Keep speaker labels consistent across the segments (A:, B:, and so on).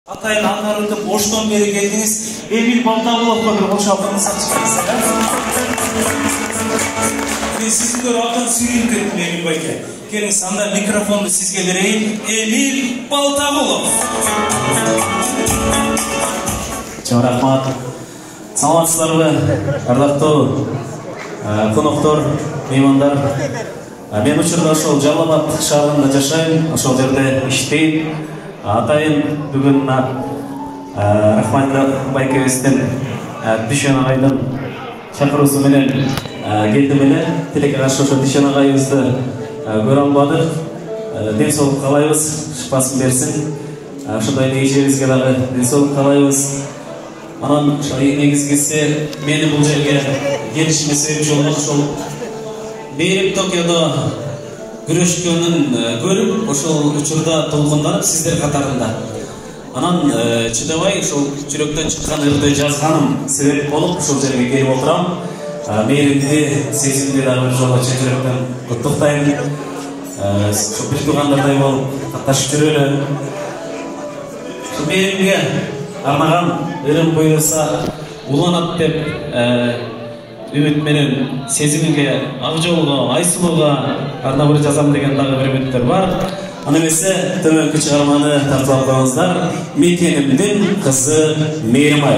A: Атайын аңғарылды Оштон бері келдіңіз. Эмил Балтабуловқа бір қол шалқыңыз атшықсыз. Мен сізді рақын сүйрейін кеттім, Эмил байке. Келіңіз, анда микрофонды сізге берейін. Эмил Балтабулов.
B: Чоң рахмат. Саламатсыздар бе, ардақтуу қонақтар, меймандар. Мен учурда ошол Жалал Абад шаарында жашайм, ошол жерде иштейм. Атайын бүгүн Рахматты байкебиздин Дүйшөн агайдын чакыруусу менен келдим эле. Тилекке каршы ошо Дүйшөн агайыбызды көрө албадык. Ден соолук каалайбыз, шыпасын берсин. Ошондой эле эжебизге дагы ден соолук каалайбыз. Анан негизгиси мени бул жерге келишиме себепчи болгон ошол Мээрим Токиодо күрөшкөнүн көрүп, ошол учурда толкунданып сиздер катарында. Анан чыдабай ошол жүрөктөн чыккан ырды жазганым себеп болуп ошол жерге келип отурам. Мээримди, сезимди дагы бир жолу чын жүрөктөн куттуктайм. Ошо бир туугандардай болуп катташып жүрөлү. Мээримге арнаган ырым буюрса уланат деп үмүт менен сезимиңге, ак жолго, айсылууга арнап жазам деген дагы бир үмүттөр бар. Аны эмесе төмөнкү чыгарманы тартып алып коюңуздар. Мекенимдин кызы Мейримай.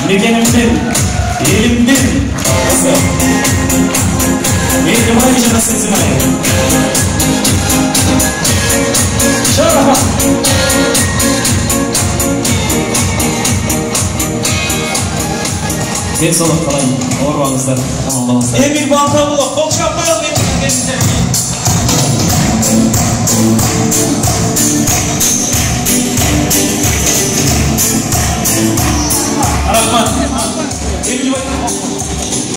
A: Мекенімден, елімден
B: deng sağlık kalayım. Oğurbanızlar, tamam olasınlar.
A: Emil Baltagulov, kol çarpmayalım Emil'e. Rahmat. Emil Bey.